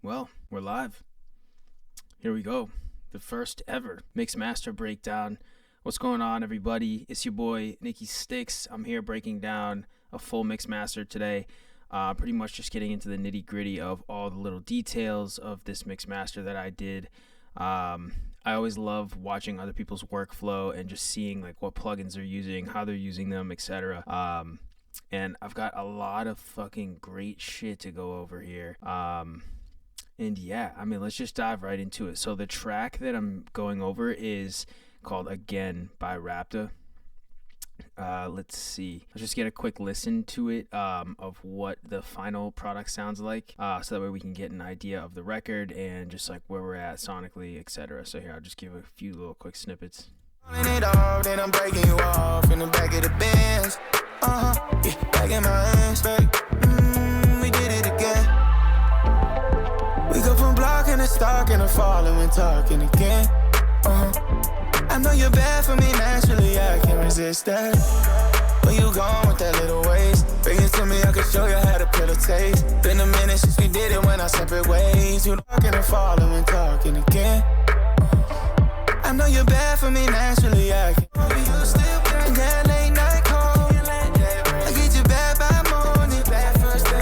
Well, we're live. Here we go. The first ever Mix Master Breakdown. What's going on, everybody? It's your boy, Nicky Stix. I'm here breaking down a full Mix Master today. Pretty much just getting into the nitty gritty of all the little details of this Mix Master that I did. I always love watching other people's workflow and just seeing like what plugins they're using, how they're using them, etc. And I've got a lot of fucking great shit to go over here. And yeah, I mean, let's just dive right into it. So the track that I'm going over is called Again by Rapta. Let's see. Let's just get a quick listen to it of what the final product sounds like, so that way we can get an idea of the record and just like where we're at sonically, etc. So here, I'll just give a few little quick snippets. It off, then I'm breaking you off in the back of the Benz. Yeah, back in my hands, babe. We did it again. We go from blocking to stalking to falling when talking again. I know you're bad for me naturally, I can't resist that. Where you going with that little waist? Bring it to me, I can show you how to put a taste. Been a minute since we did it, when our separate ways. You talking and falling when talking again. I know you're bad for me naturally, I can't. You still playing that late night call. I get you bad by morning.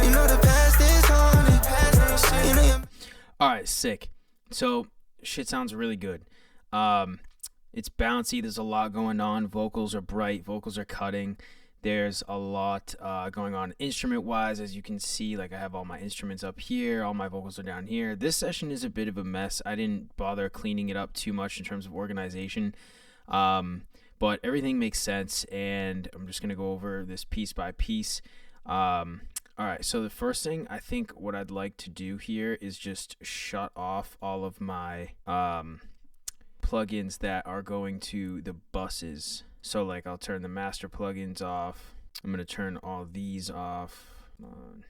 You know the past is haunted. You know you're... Alright, sick. So shit sounds really good. It's bouncy, there's a lot going on. Vocals are bright, vocals are cutting. There's a lot going on instrument wise, as you can see. Like, I have all my instruments up here, all my vocals are down here. This session is a bit of a mess. I didn't bother cleaning it up too much in terms of organization, but everything makes sense, and I'm just gonna go over this piece by piece. Alright, so the first thing, I think what I'd like to do here is just shut off all of my plugins that are going to the buses. So like, I'll turn the master plugins off. I'm going to turn all these off. I'm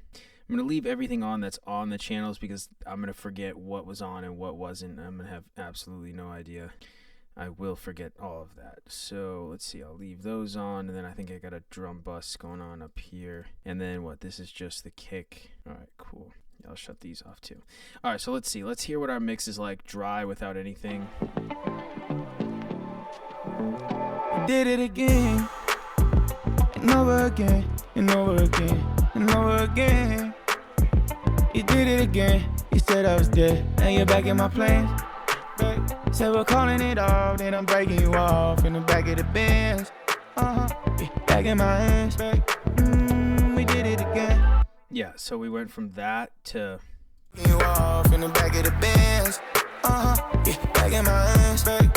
going to leave everything on that's on the channels, because I'm going to forget what was on and what wasn't. I'm going to have absolutely no idea. I will forget all of that. So let's see, I'll leave those on, and then I think I got a drum bus going on up here. And then what, this is just the kick. All right, cool. I'll shut these off too. All right, so let's see. Let's hear what our mix is like dry without anything. Did it again, and over again, and over again, and over again. You did it again. You said I was dead, and you're back in my plans. Said we're calling it off, then I'm breaking you off in the back of the Benz. Yeah, back in my hands, babe. We did it again. Yeah, so we went from that to You off in the back of the Benz. Yeah, back in my hands, babe.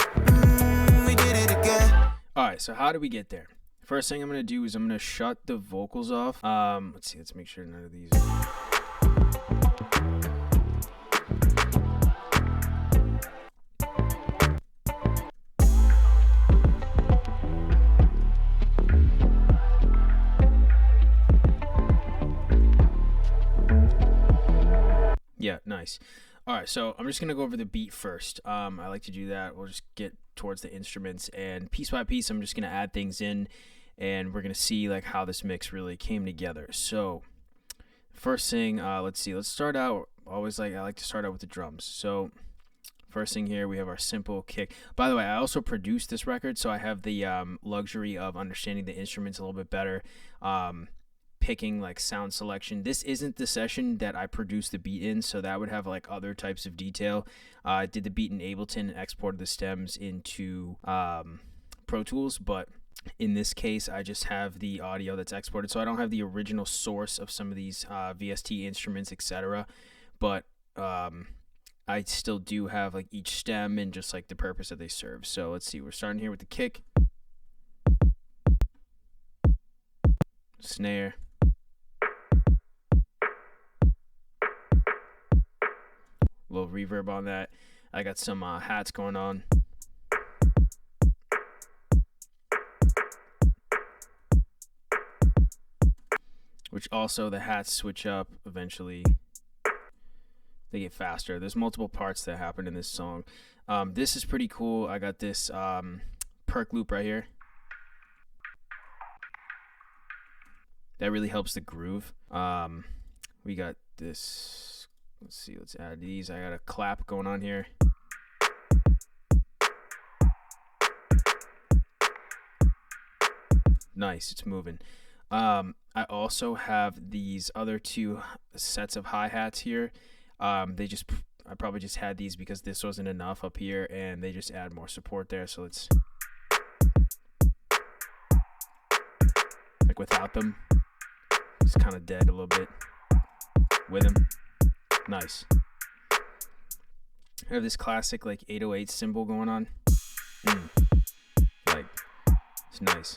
We did it again. Alright, so how do we get there? First thing I'm going to do is I'm going to shut the vocals off. Let's see, let's make sure none of these... Yeah, nice. Alright, so I'm just going to go over the beat first. I like to do that. We'll just get towards the instruments, and piece by piece I'm just going to add things in, and we're going to see like how this mix really came together. So first thing, let's see, let's start out, I like to start out with the drums. So first thing here, we have our simple kick. By the way, I also produced this record, so I have the luxury of understanding the instruments a little bit better, picking like sound selection. This isn't the session that I produced the beat in, so that would have like other types of detail. I did the beat in Ableton and exported the stems into Pro Tools, but in this case I just have the audio that's exported, so I don't have the original source of some of these VST instruments, etc. But I still do have like each stem and just like the purpose that they serve. So let's see, we're starting here with the kick, snare, little reverb on that. I got some hats going on. Which also the hats switch up eventually. They get faster. There's multiple parts that happen in this song. This is pretty cool. I got this perk loop right here. That really helps the groove. We got this Let's see, let's add these. I got a clap going on here. Nice, it's moving. I also have these other 2 sets of hi-hats here. I probably just had these because this wasn't enough up here, and they just add more support there. So let's, like, without them, it's kind of dead a little bit. With them, nice. I have this classic like 808 cymbal going on. Like, it's nice.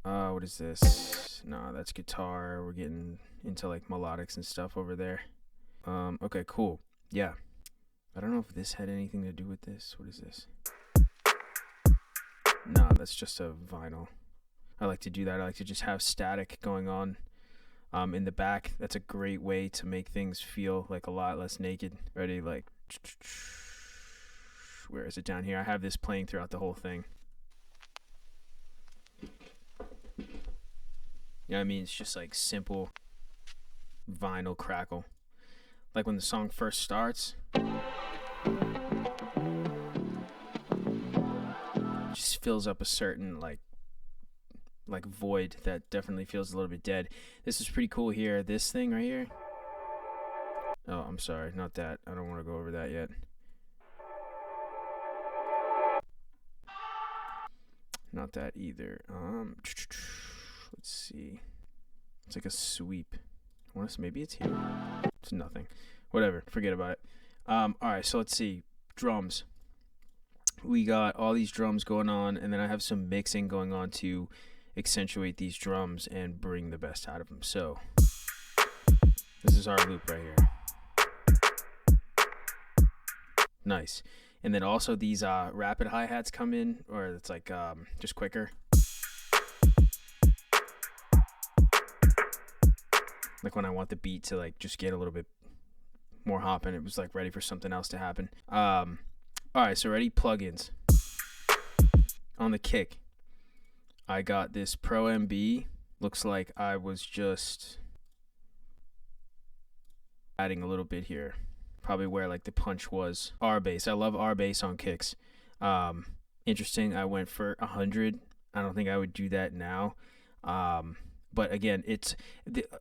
What is this? Nah, that's guitar. We're getting into like melodics and stuff over there. Okay, cool. Yeah. I don't know if this had anything to do with this. What is this? Nah, that's just a vinyl. I like to do that. I like to just have static going on in the back. That's a great way to make things feel like a lot less naked. Ready? Like, where is it down here? I have this playing throughout the whole thing. You know what I mean? It's just like simple vinyl crackle. Like when the song first starts, just fills up a certain like void that definitely feels a little bit dead. This is pretty cool here. This thing right here. Oh, I'm sorry, not that. I don't want to go over that yet. Not that either. Let's see. It's like a sweep. Maybe it's here. It's nothing. Whatever. Forget about it. All right. So let's see. Drums. We got all these drums going on, and then I have some mixing going on to accentuate these drums and bring the best out of them. So this is our loop right here. Nice. And then also these rapid hi-hats come in, or it's like just quicker. Like when I want the beat to like just get a little bit more hopping, it was like ready for something else to happen. All right, so ready? Plugins. On the kick, I got this Pro MB. Looks like I was just adding a little bit here. Probably where like the punch was. R bass. I love R bass on kicks. Interesting. I went for 100. I don't think I would do that now. But again, it's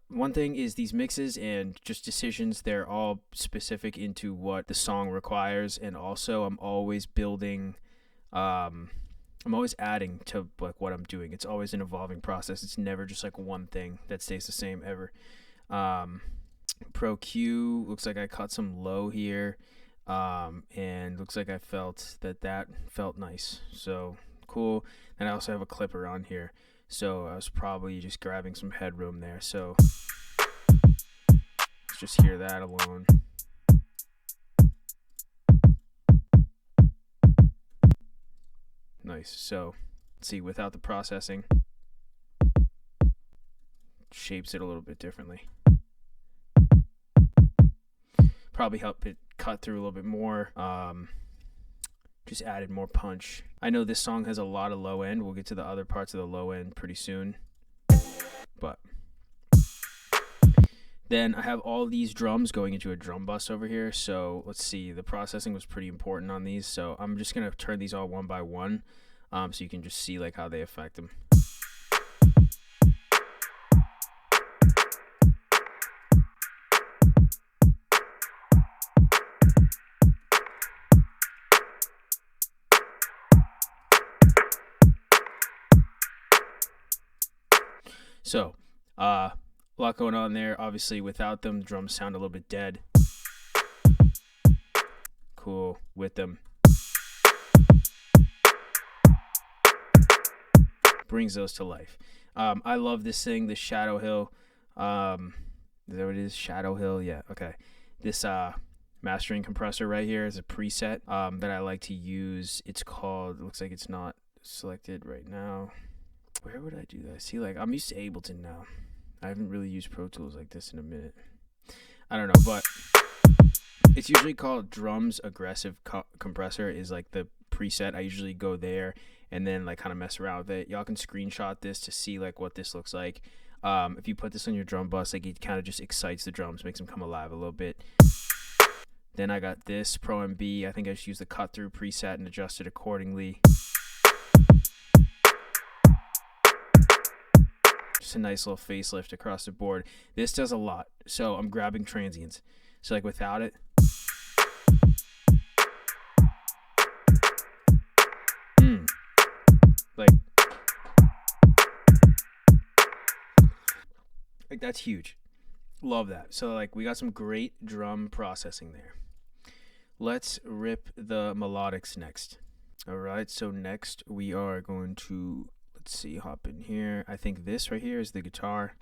one thing is these mixes and just decisions. They're all specific into what the song requires, and also I'm always building. I'm always adding to like what I'm doing. It's always an evolving process. It's never just like one thing that stays the same ever. Pro Q looks like I cut some low here, and looks like I felt that felt nice. So cool. And I also have a clipper on here. So I was probably just grabbing some headroom there. So let's just hear that alone. Nice. So let's see, without the processing, shapes it a little bit differently. Probably help it cut through a little bit more. Just added more punch. I know this song has a lot of low end. We'll get to the other parts of the low end pretty soon. But then I have all these drums going into a drum bus over here. So let's see. The processing was pretty important on these. So I'm just going to turn these all one by one, so you can just see like how they affect them. So, a lot going on there. Obviously, without them, drums sound a little bit dead. Cool. With them, brings those to life. I love this thing, the Shadow Hill. Is that what it is? Shadow Hill? Yeah, okay. This mastering compressor right here is a preset that I like to use. It's called, it looks like it's not selected right now. Where would I do that? See, like, I'm used to Ableton now. I haven't really used Pro Tools like this in a minute. I don't know, but it's usually called Drums Aggressive Compressor is like the preset. I usually go there and then like kind of mess around with it. Y'all can screenshot this to see like what this looks like. If you put this on your drum bus, like it kind of just excites the drums, makes them come alive a little bit. Then I got this Pro MB. I think I just used the cut through preset and adjusted accordingly. Just a nice little facelift across the board. This does a lot. So I'm grabbing transients. So like without it, like that's huge. Love that. So like we got some great drum processing there. Let's rip the melodics next. All right, so next we are going to, let's see, hop in here. I think this right here is the guitar.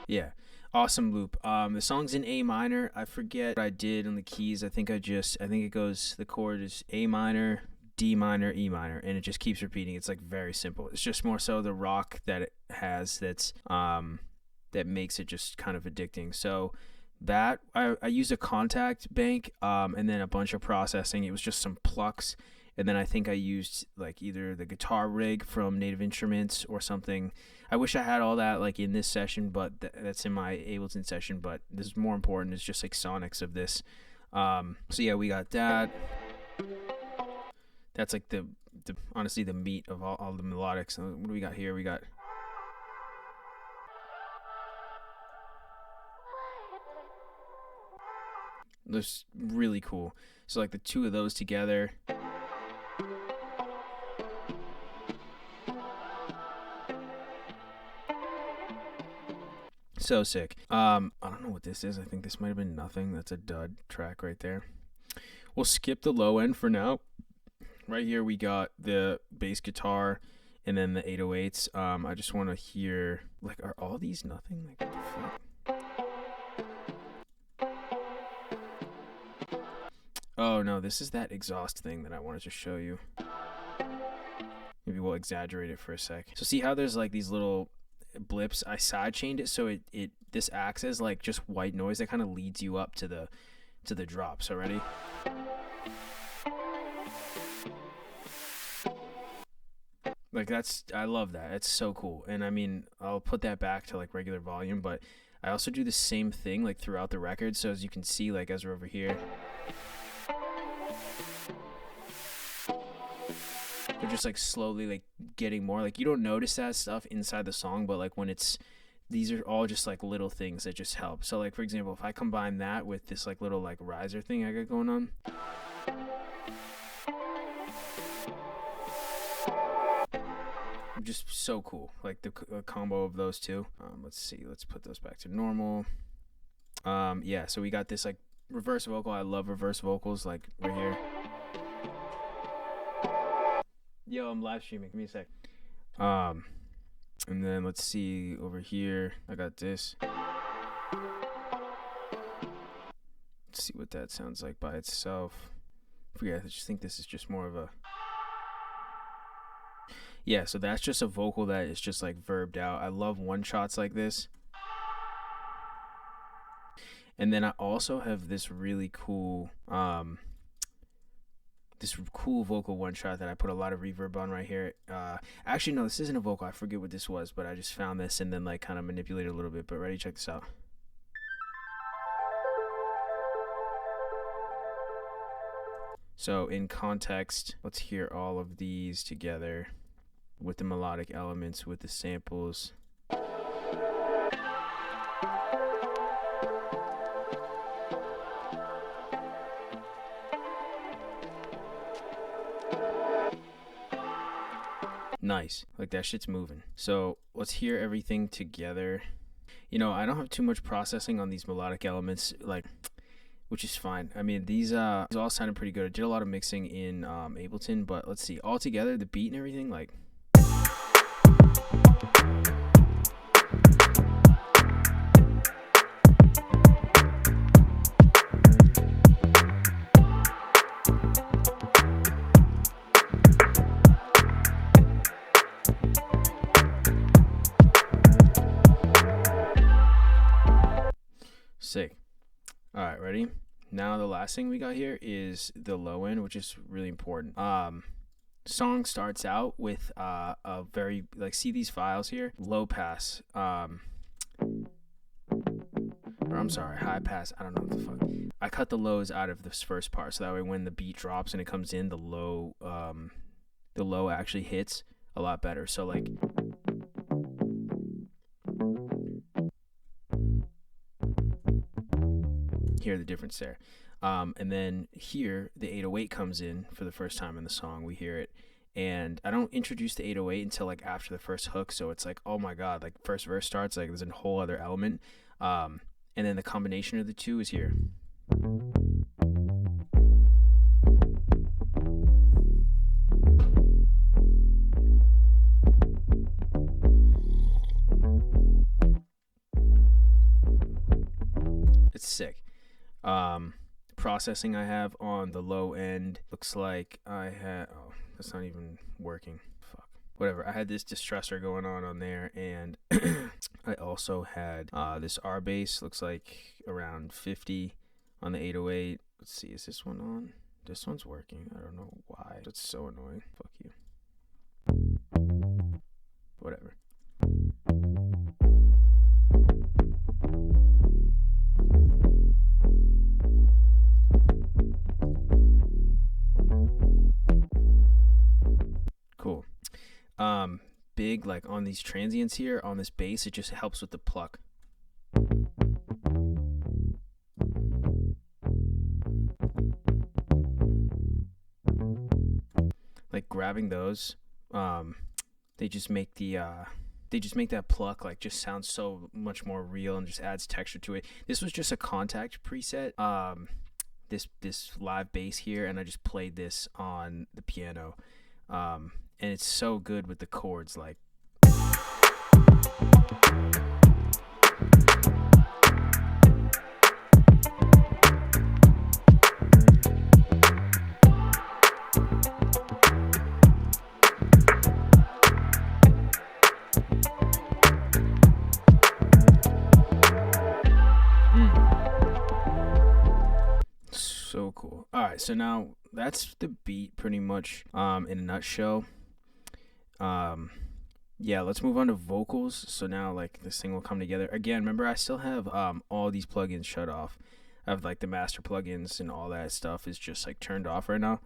Yeah, awesome loop. The song's in A minor. I forget what I did on the keys. I think it goes, the chord is A minor, D minor, E minor, and it just keeps repeating. It's like very simple. It's just more so the rock that it has that's that makes it just kind of addicting. So that I used a contact bank and then a bunch of processing. It was just some plucks, and then I think I used like either the guitar rig from Native Instruments or something. I wish I had all that like in this session, but that's in my Ableton session. But this is more important. It's just like sonics of this. So yeah, we got that. That's like the honestly the meat of all the melodics. What do we got here? We got this really cool. So like the two of those together. So sick. I don't know what this is. I think this might have been nothing. That's a dud track right there. We'll skip the low end for now. Right here we got the bass guitar and then the 808s. I just want to hear, like, are all these nothing? Like, what the fuck? Oh no, this is that exhaust thing that I wanted to show you. Maybe we'll exaggerate it for a sec. So see how there's like these little blips? I side chained it so it this acts as like just white noise that kind of leads you up to the drop. So ready? Like I love that. It's so cool. And I mean, I'll put that back to like regular volume, but I also do the same thing like throughout the record. So as you can see, like as we're over here, they're just like slowly like getting more. Like you don't notice that stuff inside the song, but like when these are all just like little things that just help. So like for example, if I combine that with this like little like riser thing I got going on, just so cool. Like the combo of those two. Let's see, let's put those back to normal. Yeah, so we got this like reverse vocal. I love reverse vocals, like right here. Yo, I'm live streaming, give me a sec. And then let's see over here, I got this. Let's see what that sounds like by itself. I just think this is just more of a, yeah, so that's just a vocal that is just like verbed out. I love one shots like this. And then I also have this really cool vocal one shot that I put a lot of reverb on right here. Actually no, this isn't a vocal. I forget what this was, but I just found this and then like kind of manipulated a little bit. But ready, check this out. So in context, let's hear all of these together with the melodic elements, with the samples. Nice, like that shit's moving. So let's hear everything together. You know, I don't have too much processing on these melodic elements, like, which is fine. I mean, these all sounded pretty good. I did a lot of mixing in Ableton, but let's see, all together, the beat and everything, like. Sick. All right, ready? Now the last thing we got here is the low end, which is really important. song starts out with a very, like, see these files here, low pass, or I'm sorry, high pass. I don't know what the fuck. I cut the lows out of this first part, so that way when the beat drops and it comes in, the low actually hits a lot better. So like, hear the difference there. And then here the 808 comes in for the first time in the song. We hear it, and I don't introduce the 808 until like after the first hook. So it's like, oh my god, like first verse starts, like there's a whole other element. And then the combination of the two is here. It's sick. Processing I have on the low end looks like I had, oh, that's not even working. Fuck. Whatever. I had this distressor going on there, and I also had this R bass, looks like around 50 on the 808. Let's see, is this one on? This one's working. I don't know why. That's so annoying. Fuck you. Whatever. Cool. Big, like on these transients here, on this bass, it just helps with the pluck. Like grabbing those, they just make that pluck like just sound so much more real and just adds texture to it. This was just a contact preset, this live bass here, and I just played this on the piano. And it's so good with the chords, like. So cool. All right, so now that's the beat pretty much in a nutshell. Yeah, let's move on to vocals. So now like this thing will come together again. Remember, I still have all these plugins shut off. I have like the master plugins and all that stuff is just like turned off right now.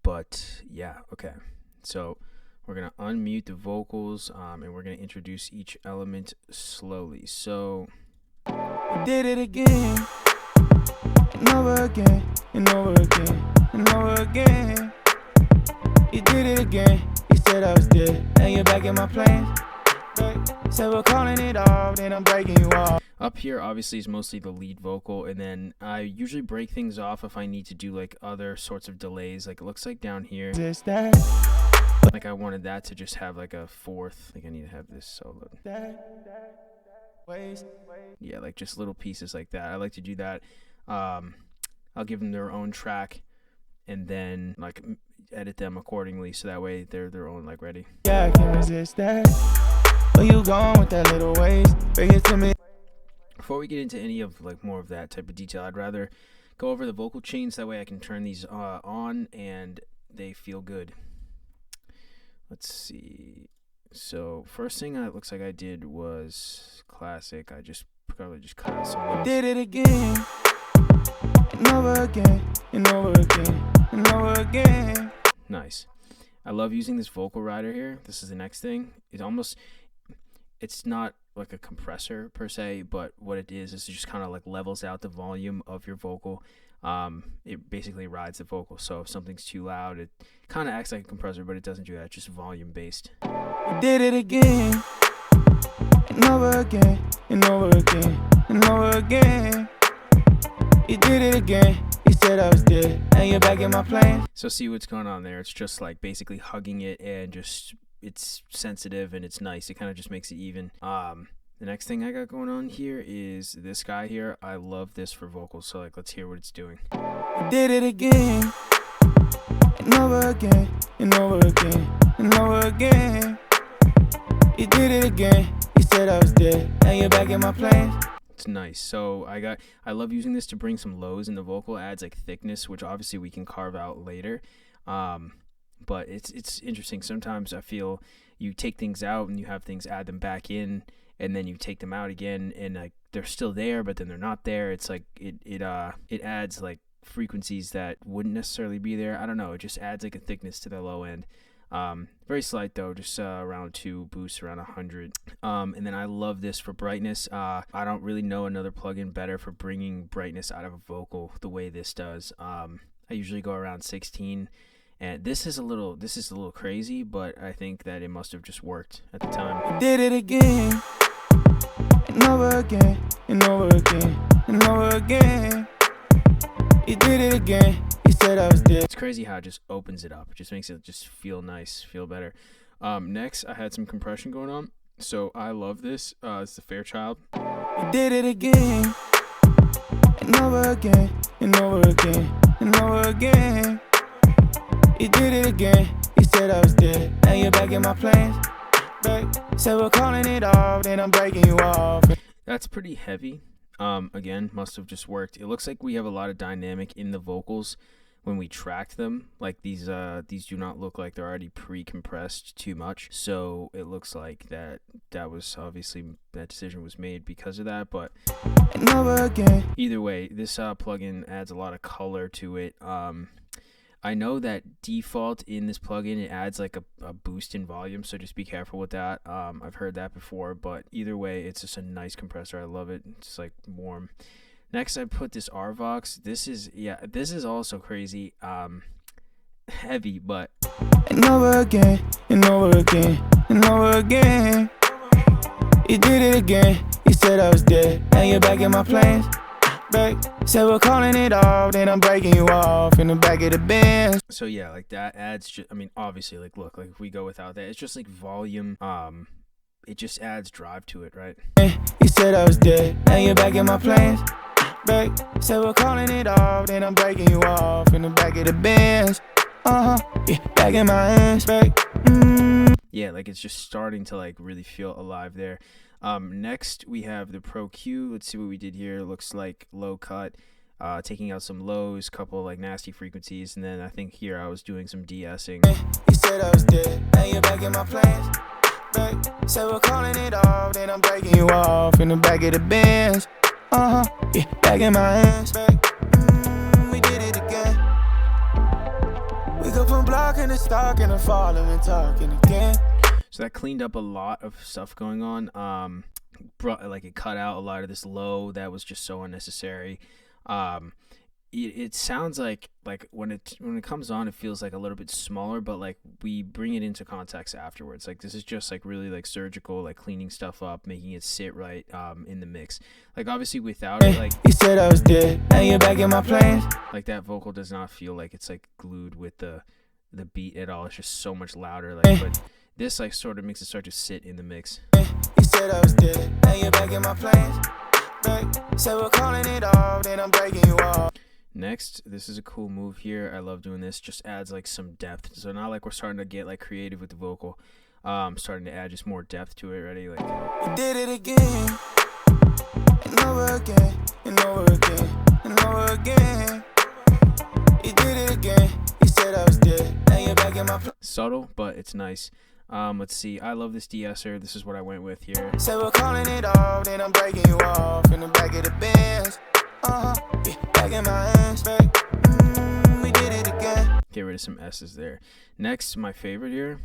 But yeah, okay, so we're gonna unmute the vocals, and we're gonna introduce each element slowly. So you did it again, and over again, and over again, and over again. You did it again. You said I was dead, now you're back in my plans. Said we're calling it off, then I'm breaking you off. Up here obviously is mostly the lead vocal, and then I usually break things off if I need to do like other sorts of delays. Like it looks like down here, like I wanted that to just have like a fourth. Like I need to have this solo. Yeah, like just little pieces like that. I like to do that. I'll give them their own track, and then like edit them accordingly, so that way they're their own, like, ready. Yeah, I can't resist that. Where you going with that little waist? Bring it to me. Before we get into any of like more of that type of detail, I'd rather go over the vocal chains, that way I can turn these on and they feel good. Let's see. So first thing it looks like I did was classic. I just probably just cut out some notes. Did it again, and over again, and over again, and over again. Nice. I love using this vocal rider here. This is the next thing. It's not like a compressor per se, but what it is it just kind of like levels out the volume of your vocal. It basically rides the vocal. So if something's too loud, it kind of acts like a compressor, but it doesn't do that. It's just volume based. You did it again, and over again, and over again, and over again. You did it again. You said I was dead, and you're back in my plans. So see what's going on there. It's just like basically hugging it, and just it's sensitive and it's nice. It kind of just makes it even. The next thing I got going on here is this guy here. I love this for vocals. So like, let's hear what it's doing. You did it again, and over again, and over again, and over again. You did it again. You said I was dead, and you're back in my plans. looks nice. So I love using this to bring some lows in the vocal. It adds like thickness, which obviously we can carve out later. But it's interesting. Sometimes I feel you take things out and you have things, add them back in, and then you take them out again, and like they're still there, but then they're not there. It's like it adds like frequencies that wouldn't necessarily be there. I don't know. It just adds like a thickness to the low end. Very slight though, just around 2 boosts, around 100. And then I love this for brightness. I don't really know another plugin better for bringing brightness out of a vocal the way this does. I usually go around 16. And this is a little crazy, but I think that it must have just worked at the time. Did it again, and over again, and over again, and over again. You did it again. You said I was dead. It's crazy how it just opens it up. It just makes it just feel nice, feel better. Next, I had some compression going on, so I love this. It's the Fairchild. You did it again, and over again, and over again, and over again. You did it again. You said I was dead. Now you're back in my plans. Back. Said we're calling it off, then I'm breaking you off. That's pretty heavy. Again, must have just worked. It looks like we have a lot of dynamic in the vocals when we tracked them. Like these do not look like they're already pre-compressed too much. So it looks like that was obviously, that decision was made because of that. But either way, this plugin adds a lot of color to it. I know that default in this plugin, it adds like a boost in volume, so just be careful with that. I've heard that before, but either way, it's just a nice compressor. I love it. It's like warm. Next, I put this RVox. This is also crazy. Heavy, but and over again, and over again, and over again. You did it again. You said I was dead. Now you're back in my plans. Said we're calling it off, then I'm breaking you off in the back of the Benz. So yeah, like that adds just, I mean, obviously, like look, like if we go without that, it's just like volume. It just adds drive to it, right? You said I was dead, now you're back in my plans. Said we're calling it off, then I'm breaking you off in the back of the Benz. Yeah, back in my hands, Yeah, like it's just starting to like really feel alive there. Next we have the Pro Q. Let's see what we did here. It looks like low cut, taking out some lows, couple like nasty frequencies, and then I think here I was doing some de-essing. You said I was dead, now you're back in my plans. Said we're calling it off, then I'm breaking you off in the back of the Benz. Yeah, back in my hands. We did it again. We go from blocking to stalking and falling and talking again. So that cleaned up a lot of stuff going on. It cut out a lot of this low that was just so unnecessary. It sounds like when it comes on, it feels like a little bit smaller, but like we bring it into context afterwards. Like this is just like really like surgical, like cleaning stuff up, making it sit right in the mix. Like obviously without it, like you said I was dead, now you're back in my plans. Like that vocal does not feel like it's like glued with the beat at all. It's just so much louder. Like but this like sort of makes it start to sit in the mix. You said I was dead, now you're back in my plans. Said we're calling it off, then I'm breaking you off. Next, this is a cool move here. I love doing this. Just adds like some depth. So now like we're starting to get like creative with the vocal. Starting to add just more depth to it. Ready? Like you did it again, and over again, and over again, and over again. You did it again. You said I was dead, now you're back in my plans. Subtle, but it's nice. Let's see. I love this de-esser. This is what I went with here. Said we're calling it off, then I'm breaking you off in the back of the Benz. Yeah, back in my hands, we did it again. Get rid of some S's there. Next, my favorite here,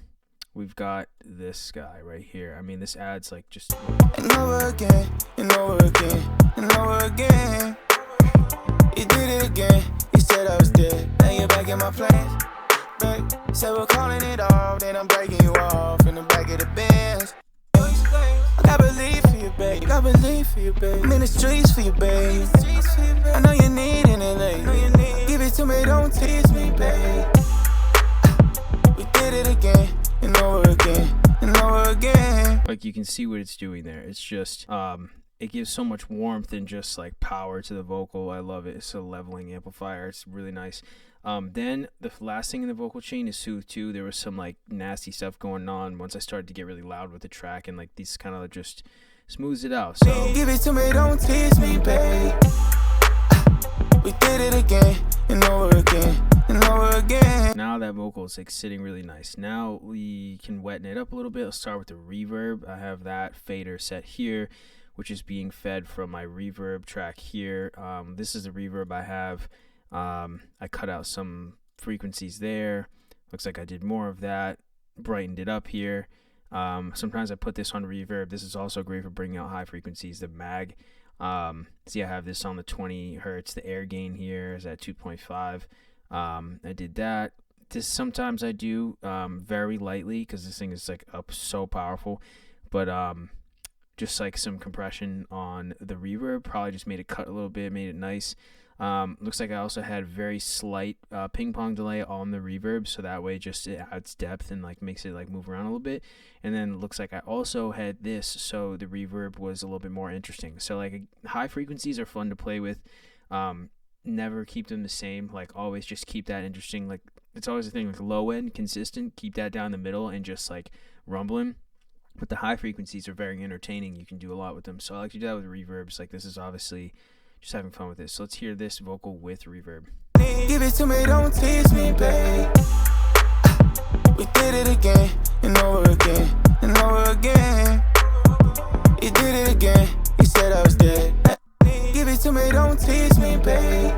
we've got this guy right here. I mean, this adds like just and over again, and over again, and over again. You did it again. You said I was dead, now you're back in my plans. Said we're calling it off, then I'm breaking you off in the back of the Benz. I got belief for you, babe. Got belief for you, babe. I'm in the streets for you, babe. I know you need it, lately. Give it to me, don't tease me, babe. We did it again, and over again, and over again. Like you can see what it's doing there. It's just it gives so much warmth and just like power to the vocal. I love it. It's a leveling amplifier. It's really nice. Then the last thing in the vocal chain is Soothe 2. There was some like nasty stuff going on once I started to get really loud with the track, and like these kind of just smooths it out. So give it to me, don't tease me, babe. We did it again and over again and over again. Now that vocal is like sitting really nice. Now we can weten it up a little bit. Let's start with the reverb. I have that fader set here, which is being fed from my reverb track here. This is the reverb I have. I cut out some frequencies there. Looks like I did more of that. Brightened it up here. Sometimes I put this on reverb. This is also great for bringing out high frequencies, the mag. See, I have this on the 20 hertz. The air gain here is at 2.5. I did that. This sometimes I do very lightly because this thing is like up so powerful, but just like some compression on the reverb probably just made it cut a little bit, made it nice. Looks like I also had very slight ping pong delay on the reverb, so that way just it adds depth and like makes it like move around a little bit. And then it looks like I also had this, so the reverb was a little bit more interesting. So like high frequencies are fun to play with. Never keep them the same. Like always just keep that interesting. Like it's always the thing, like low end consistent, keep that down the middle and just like rumbling. But the high frequencies are very entertaining. You can do a lot with them. So I like to do that with reverbs. Like this is obviously just having fun with this. So let's hear this vocal with reverb. Give it to me, don't tease me, babe. We did it again and over again and over again. You did it again. You said I was dead. Give it to me, don't tease me, babe.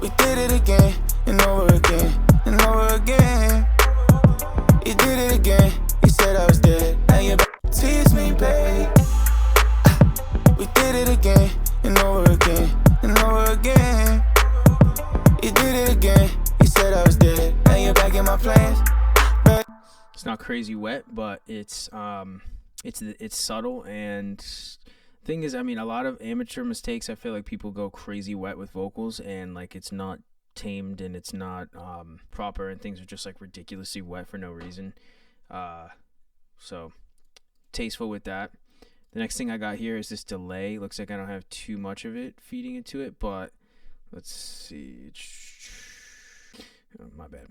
We did it again and over again and over again. You did it again. You said I was dead. Now you back to tease me, babe. We did it again and over again and over again. You did it again. You said I was dead. Now you're back in my plans. It's not crazy wet, but it's subtle. And thing is, I mean, a lot of amateur mistakes, I feel like people go crazy wet with vocals and like it's not tamed and it's not proper, and things are just like ridiculously wet for no reason. So tasteful with that. The next thing I got here is this delay. Looks like I don't have too much of it feeding into it, but let's see. Oh, my bad.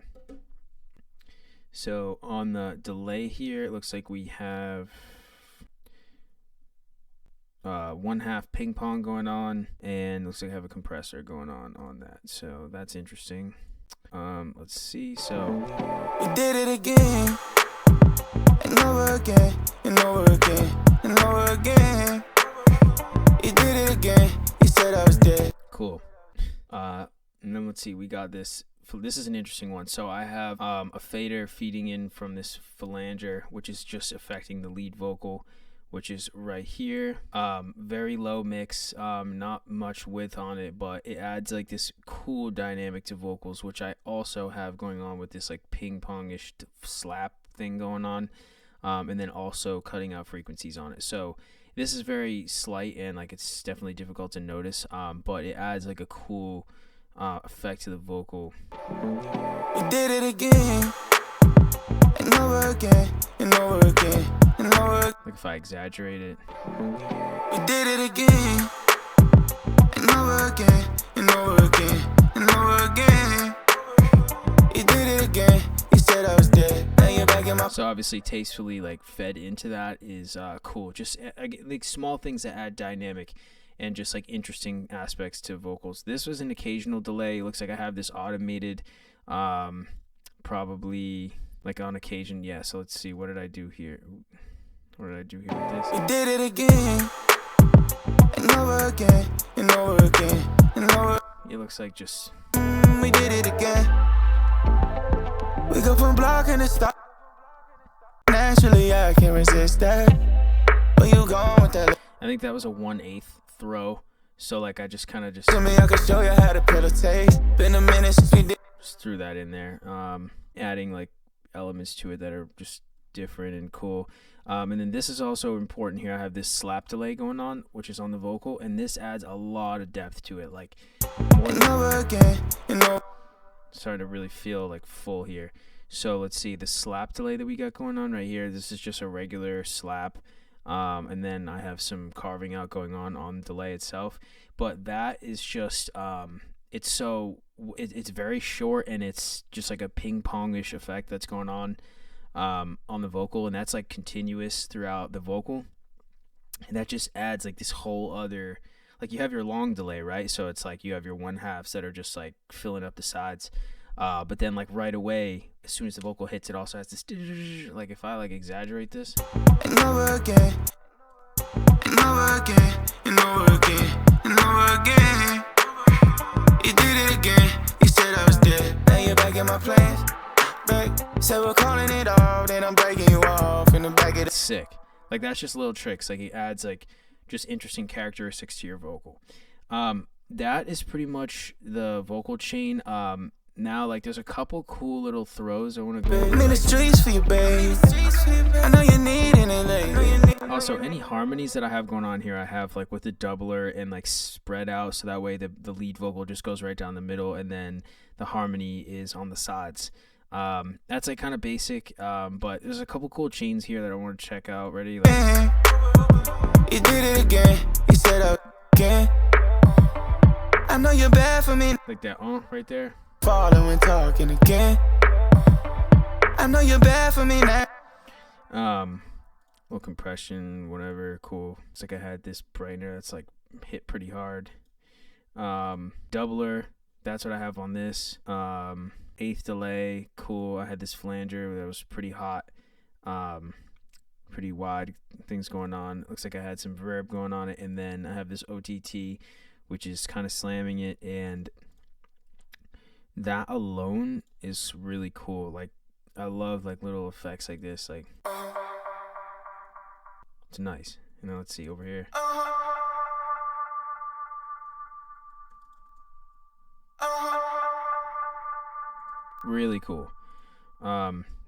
So on the delay here, it looks like we have 1/2 ping pong going on, and looks like I have a compressor going on that. So that's interesting. Let's see. So we did it again and over again and over again and over again. You did it again. You said I was dead. Cool. And then let's see. We got this. This is an interesting one. So I have a fader feeding in from this phalange, which is just affecting the lead vocal, which is right here. Very low mix, not much width on it, but it adds like this cool dynamic to vocals, which I also have going on with this like ping pong-ish slap thing going on, and then also cutting out frequencies on it. So this is very slight and like it's definitely difficult to notice, but it adds like a cool effect to the vocal. We did it again and over again and over again and over. Like if I exaggerate it. We did it again and over again and over again and over again. You did it again. You said I was dead. Now you're back in my. So obviously tastefully like fed into that is cool. Just like small things that add dynamic and just like interesting aspects to vocals. This was an occasional delay. It looks like I have this automated, probably like on occasion. Yeah, so let's see. What did I do here? What did I do here with this? We did it again and over again and over again and over. It looks like just. We did it again. We go from blocking to stop. Naturally, I can't resist that. Where you going with that? I think that was a 1/8 throw. So like I just kind of just. To me, I could show you how to pillow taste. Been a minute since we did. Just threw that in there. Adding like elements to it that are just different and cool. And then this is also important here. I have this slap delay going on, which is on the vocal, and this adds a lot of depth to it. Like more than over again, starting to really feel like full here. So let's see the slap delay that we got going on right here. This is just a regular slap. And then I have some carving out going on the delay itself, but that is just it's very short, and it's just like a ping pong-ish effect that's going on the vocal, and that's like continuous throughout the vocal. And that just adds like this whole other, like you have your long delay, right? So it's like you have your one halves that are just like filling up the sides. But then like right away, as soon as the vocal hits, it also has this, like if I like exaggerate this. And over again, and over again, and over again, and over again. You did it again, you said I was dead. Now you're back in my plans, back. Said we're calling it off, then I'm breaking you off in the back of the... Sick. Like that's just little tricks. Like he adds like just interesting characteristics to your vocal. That is pretty much the vocal chain. Now like there's a couple cool little throws I want to go over. I'm in the streets for you, babe. I know you needing it lately. Also, any harmonies that I have going on here, I have like with the doubler and like spread out, so that way the lead vocal just goes right down the middle, and then the harmony is on the sides. That's like kind of basic, but there's a couple cool chains here that I want to check out. Ready? Like, you did it again. You said I again. I know you're bad for me. like that, right there. Following, talking again. I know you're bad for me now. Little compression, whatever, cool. It's like I had this brightener that's like hit pretty hard. Doubler, that's what I have on this. Eighth delay, cool. I had this flanger that was pretty hot, pretty wide things going on. Looks like I had some reverb going on it, and then I have this OTT, which is kind of slamming it, and that alone is really cool. Like I love like little effects like this. Like it's nice. You know, let's see over here. Really cool.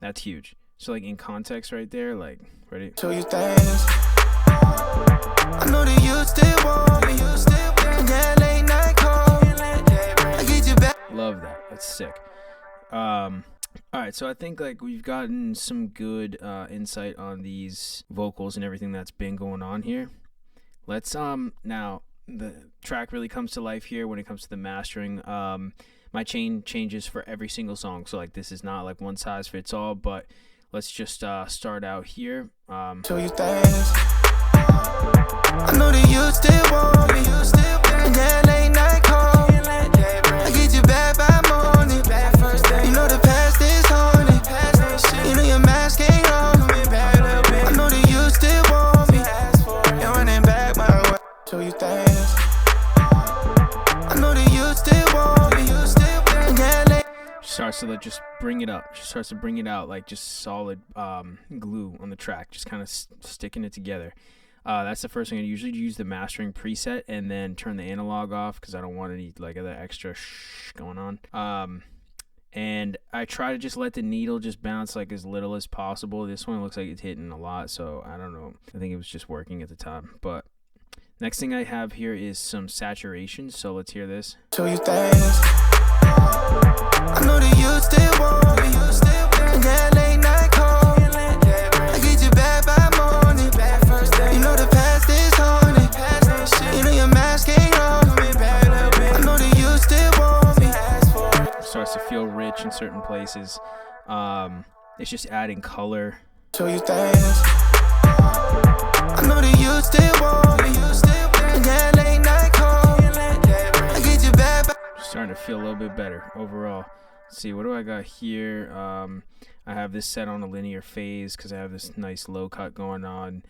That's huge. So like in context right there, like ready? Show you things. I know that you still want me. That late night call. I get you back. Love that. That's sick. All right, so I think like we've gotten some good insight on these vocals and everything that's been going on here. Let's now the track really comes to life here when it comes to the mastering. My chain changes for every single song, so like this is not like one size fits all, but let's just start out here. Show you things. I know that you still want me. That late night call. I get you back by morning. You know the past is haunted. You know your mask ain't on. I know that you still want me. You're running back my way. Show you things. I know that you still want me. She starts to like just bring it up. She starts to bring it out like just solid glue on the track, just kind of sticking it together. That's the first thing. I usually use the mastering preset and then turn the analog off because I don't want any like other extra going on. And I try to just let the needle just bounce like as little as possible. This one looks like it's hitting a lot, so I don't know. I think it was just working at the time. But next thing I have here is some saturation, so let's hear this. Show you things. I know that you still want me. That late night call. I get you back by morning. You know the past is haunted. You know your mask ain't on. I know that you still want me. It starts to feel rich in certain places. It's just adding color. Show you things. I know that you still want me. That late night call. I get you back by... Starting to feel a little bit better overall. Let's see, what do I got here? I have this set on a linear phase because I have this nice low cut going on.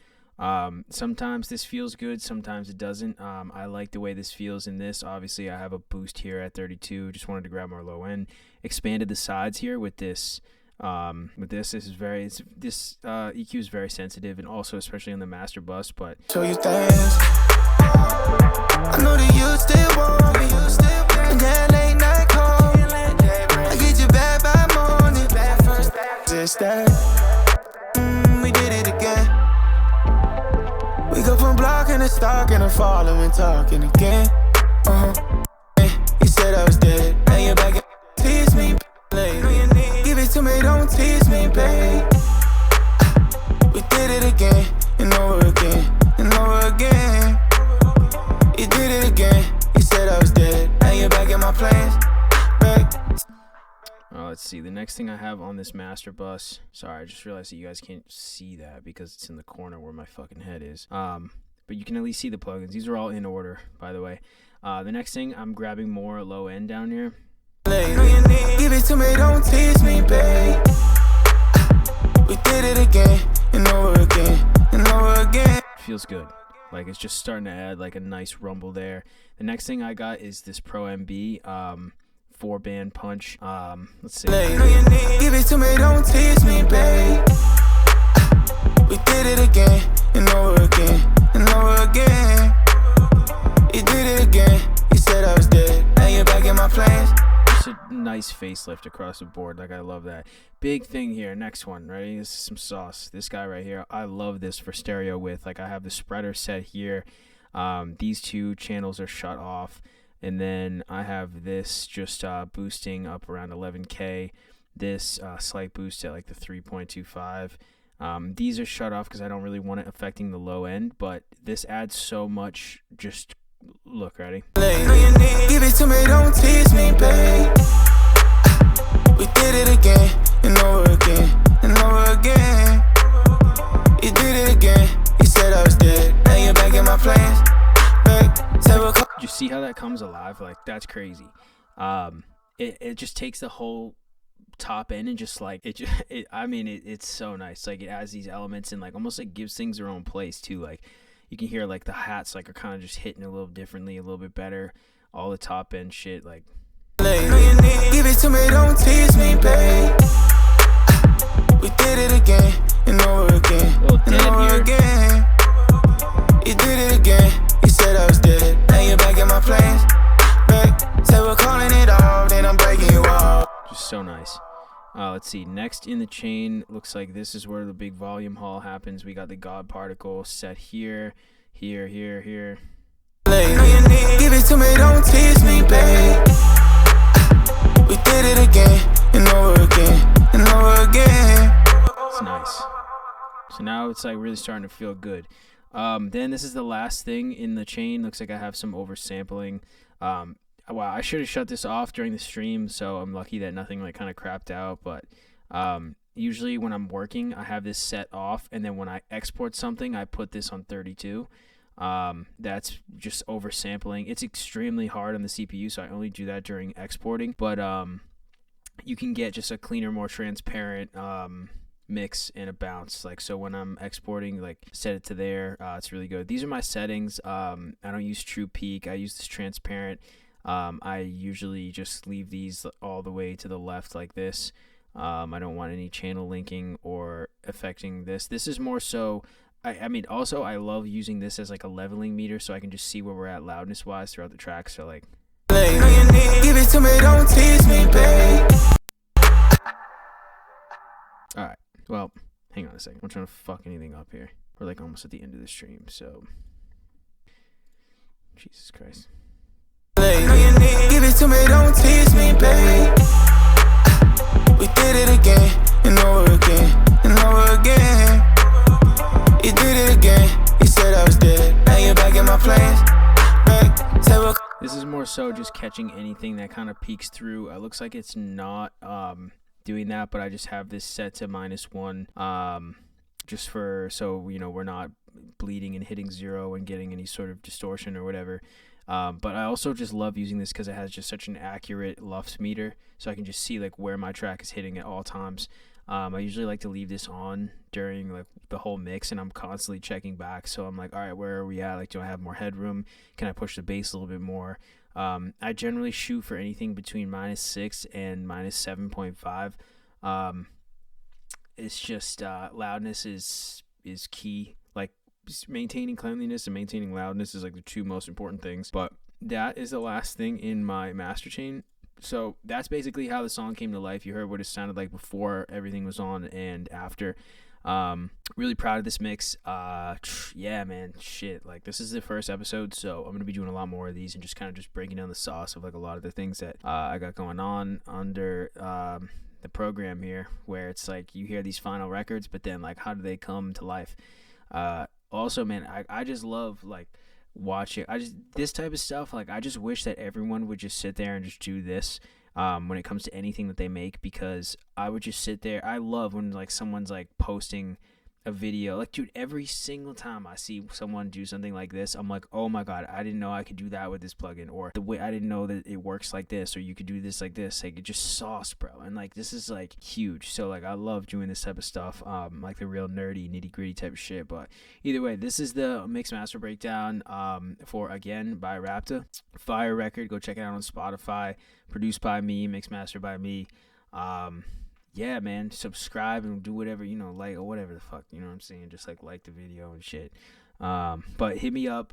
Sometimes this feels good, sometimes it doesn't. I like the way this feels in this. Obviously, I have a boost here at 32. Just wanted to grab more low end. Expanded the sides here with this. This is very EQ is very sensitive, and also especially on the master bus. But show you things. I know that you still want me. That late night call. I get you back by morning. Just that. We did it again. We go from blocking to stalking and following, talking again. You said I was dead. Now you're back and tease me, lady. Give it to me, don't tease me, babe. We did it again, and over again, and over again. You did it again. You said I was dead. Now you're back in my plans. let's see. The next thing I have on this master bus. Sorry, I just realized that you guys can't see that because it's in the corner where my fucking head is. but you can at least see the plugins. These are all in order, by the way. The next thing, I'm grabbing more low end down here. Give it to me, don't tease me, babe. We did it again and over again and over again. Feels good. Like, it's just starting to add like a nice rumble there. The next thing I got is this Pro MB 4-band punch. Let's see. Give it to me, don't tease me, babe. We did it again and over again and over again. You did it again. You said I was dead. Now you're back in my plans. A nice facelift across the board. Like, I love that. Big thing here. Next one. Ready? This is some sauce. This guy right here. I love this for stereo width. Like, I have the spreader set here. These two channels are shut off. And then I have this just boosting up around 11K. This slight boost at like the 3.25. These are shut off because I don't really want it affecting the low end. But this adds so much. Just look, ready? Give it to me, don't tease me, babe. We did it again and over again and over again. You did it again. You said I was dead. Now you're back in my plans. You see how that comes alive? Like, that's crazy. It just takes the whole top end and just like it's so nice. Like, it adds these elements and like almost like gives things their own place too. Like, you can hear like the hats like are kind of just hitting a little differently, a little bit better. All the top end shit, like. Give it to me, don't tease me, babe. We did it again and over again and over again. You did it again. You said I was dead. Now you're back in my plans. Back. Said we're calling it off, then I'm breaking you off. Just so nice. Let's see. Next in the chain, looks like this is where the big volume haul happens. We got the God particle set here, here. Give it to me, don't tease me, babe. We did it again and over again and over again. It's nice. So now it's like really starting to feel good. Then this is the last thing in the chain. Looks like I have some oversampling. Wow, I should have shut this off during the stream, so I'm lucky that nothing like kind of crapped out. But usually when I'm working, I have this set off, and then when I export something, I put this on 32. That's just oversampling. It's extremely hard on the CPU, so I only do that during exporting. But you can get just a cleaner, more transparent mix and a bounce. Like, so when I'm exporting, like, set it to there. It's really good. These are my settings. I don't use true peak. I use this transparent. I usually just leave these all the way to the left like this. I don't want any channel linking or affecting this. This is more so, I mean, also I love using this as like a leveling meter, so I can just see where we're at loudness wise throughout the track. So like, give it to me, don't tease me, babe. All right, well, hang on a second. I'm trying to fuck anything up here. We're like almost at the end of the stream, so Jesus Christ. Give it to me, don't tease me, babe. We did it again and over again and over again. You did it again. You said I was dead. Now you're back in my plans. This is more so just catching anything that kind of peeks through. It looks like it's not doing that, but I just have this set to -1 just for, so you know, we're not bleeding and hitting 0 and getting any sort of distortion or whatever. But I also just love using this because it has just such an accurate LUFS meter, so I can just see like where my track is hitting at all times. I usually like to leave this on during like the whole mix, and I'm constantly checking back. So I'm like, all right, where are we at? Like, do I have more headroom? Can I push the bass a little bit more? I generally shoot for anything between -6 and -7.5. It's just loudness is key. Like, maintaining cleanliness and maintaining loudness is like the two most important things. But that is the last thing in my master chain. So that's basically how the song came to life. You heard what it sounded like before everything was on and after. Really proud of this mix. Yeah, man, shit. Like, this is the first episode, so I'm gonna be doing a lot more of these and just kind of just breaking down the sauce of like a lot of the things that I got going on under the program here, where it's like you hear these final records, but then like how do they come to life? Also, man, I just love like watching this type of stuff. Like, I just wish that everyone would just sit there and just do this when it comes to anything that they make, because I would just sit there. I love when like someone's like posting a video. Like, dude, every single time I see someone do something like this, I'm like, oh my god, I didn't know I could do that with this plugin, or the way I didn't know that it works like this, or you could do this like this. Like, it just sauce, bro. And like, this is like huge. So like, I love doing this type of stuff, like the real nerdy, nitty gritty type of shit. But either way, this is the mix master breakdown for Again by Rapta. Fire record. Go check it out on Spotify. Produced by me, mix master by me. Yeah, man, subscribe and do whatever, like, or whatever the fuck, you know what I'm saying? Just like the video and shit. But hit me up,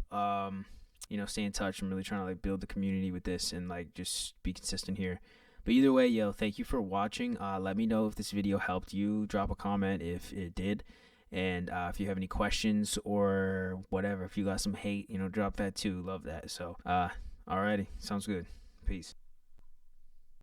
stay in touch. I'm really trying to like build the community with this and like just be consistent here. But either way, yo, thank you for watching. Let me know if this video helped you. Drop a comment if it did. And if you have any questions or whatever, if you got some hate, drop that too. Love that. So, alrighty, sounds good. Peace.